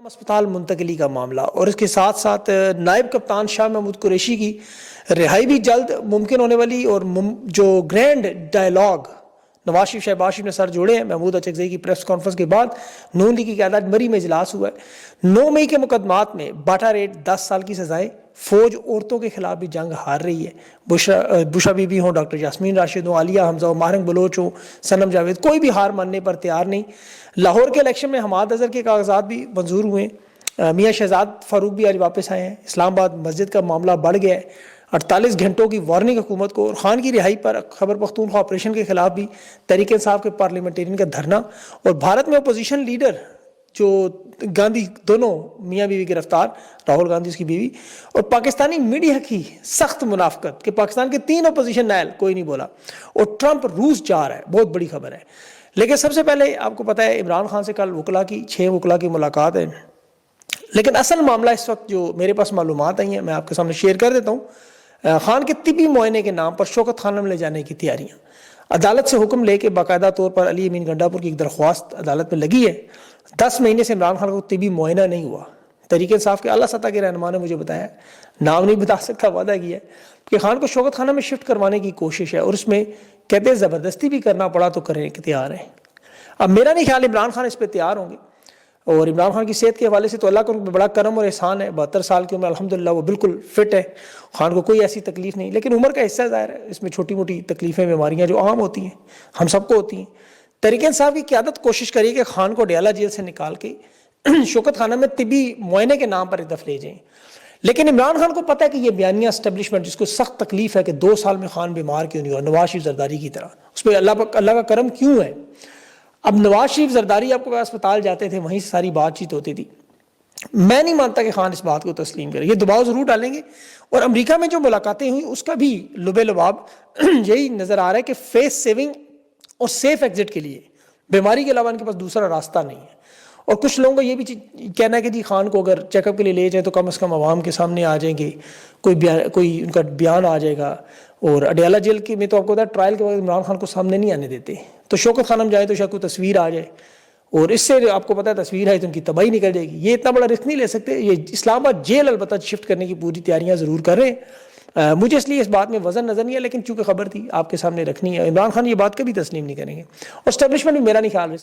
اسپتال منتقلی کا معاملہ اور اس کے ساتھ ساتھ نائب کپتان شاہ محمود قریشی کی رہائی بھی جلد ممکن ہونے والی، اور جو گرینڈ ڈائلاگ نواز شریف شہباز شریف نے سر جوڑے ہیں محمود اچکزئی کی پریس کانفرنس کے بعد نون لیگ کی قیادت مری میں اجلاس ہوا ہے۔ 9 مئی کے مقدمات میں باٹا ریٹ 10 سال کی سزائیں، فوج عورتوں کے خلاف بھی جنگ ہار رہی ہے۔ بشرا بی بی ہوں، ڈاکٹر یاسمین راشد ہوں، عالیہ حمزہ ہوں، ماہرنگ بلوچ ہوں، صنم جاوید، کوئی بھی ہار ماننے پر تیار نہیں۔ لاہور کے الیکشن میں حماد اظہر کے کاغذات بھی منظور ہوئے، میاں شہزاد فاروق بھی آج واپس آئے ہیں۔ اسلام آباد مسجد کا معاملہ بڑھ گیا ہے، 48 گھنٹوں کی وارننگ حکومت کو، اور خان کی رہائی پر خیبر پختونخوا آپریشن کے خلاف بھی تحریک انصاف کے پارلیمنٹیرین کا دھرنا، اور بھارت میں اپوزیشن لیڈر جو گاندھی دونوں میاں بیوی گرفتار، راہل گاندھی اس کی بیوی، اور پاکستانی میڈیا کی سخت منافقت کہ پاکستان کے 3 اپوزیشن نائل کوئی نہیں بولا، اور ٹرمپ روس جا رہا ہے، بہت بڑی خبر ہے۔ لیکن سب سے پہلے آپ کو پتہ ہے عمران خان سے کل 6 وکلا کی ملاقات ہے، لیکن اصل معاملہ اس وقت جو میرے پاس معلومات آئی ہیں میں آپ کے سامنے شیئر کر دیتا ہوں۔ خان کے طبی معائنے کے نام پر شوکت خانہ میں لے جانے کی تیاریاں، عدالت سے حکم لے کے باقاعدہ طور پر علی امین گنڈا پور کی ایک درخواست عدالت میں لگی ہے۔ 10 مہینے سے عمران خان کو طبی معائنہ نہیں ہوا۔ تحریک انصاف کے اعلیٰ سطح کے رہنما نے مجھے بتایا، نام نہیں بتا سکتا، وعدہ کیا ہے کہ خان کو شوکت خانہ میں شفٹ کروانے کی کوشش ہے، اور اس میں کہتے ہیں زبردستی بھی کرنا پڑا تو کرنے کے تیار ہیں۔ اب میرا نہیں خیال عمران خان اس پہ تیار ہوں گے، اور عمران خان کی صحت کے حوالے سے تو اللہ کا ان پہ بڑا کرم اور احسان ہے، 72 سال کی عمر الحمدللہ وہ بالکل فٹ ہے، خان کو کوئی ایسی تکلیف نہیں، لیکن عمر کا حصہ ظاہر ہے، اس میں چھوٹی موٹی تکلیفیں بیماریاں جو عام ہوتی ہیں ہم سب کو ہوتی ہیں۔ تحریک انصاف کی قیادت کوشش کری کہ خان کو ڈیالہ جیل سے نکال کے شوکت خانہ میں طبی معائنے کے نام پر ایک دفعہ لے جائیں، لیکن عمران خان کو پتہ ہے کہ یہ بیانیہ اسٹیبلشمنٹ جس کو سخت تکلیف ہے کہ 2 سال میں خان بیمار کیوں نہیں ہوا، نواز شریف زرداری کی طرح، اس پہ اللہ کا کرم کیوں ہے۔ اب نواز شریف زرداری آپ کو اسپتال جاتے تھے، وہیں سے ساری بات چیت ہوتی تھی۔ میں نہیں مانتا کہ خان اس بات کو تسلیم کرے، یہ دباؤ ضرور ڈالیں گے، اور امریکہ میں جو ملاقاتیں ہوئیں اس کا بھی لبے لباب یہی نظر آ رہا ہے کہ فیس سیونگ اور سیف ایگزٹ کے لیے بیماری کے علاوہ ان کے پاس دوسرا راستہ نہیں ہے۔ اور کچھ لوگوں کا یہ بھی کہنا ہے کہ جی خان کو اگر چیک اپ کے لیے لے جائیں تو کم از کم عوام کے سامنے آ جائیں گے، کوئی ان کا بیان آ جائے گا، اور اڈیالہ جیل کی میں تو آپ کو بتا ٹرائل کے بعد عمران خان کو سامنے نہیں آنے دیتے، تو شوکت خانہ میں جائیں تو شاید کوئی تصویر آ جائے، اور اس سے آپ کو پتہ ہے تصویر ہے تو ان کی تباہی نکل جائے گی۔ یہ اتنا بڑا رسک نہیں لے سکتے، یہ اسلام آباد جیل البتہ شفٹ کرنے کی پوری تیاریاں ضرور کر رہے ہیں۔ مجھے اس لیے اس بات میں وزن نظر نہیں ہے، لیکن چونکہ خبر تھی آپ کے سامنے رکھنی ہے، عمران خان یہ بات کبھی تسلیم نہیں کریں گے، اور اسٹیبلشمنٹ بھی میرا نہیں خیال ہے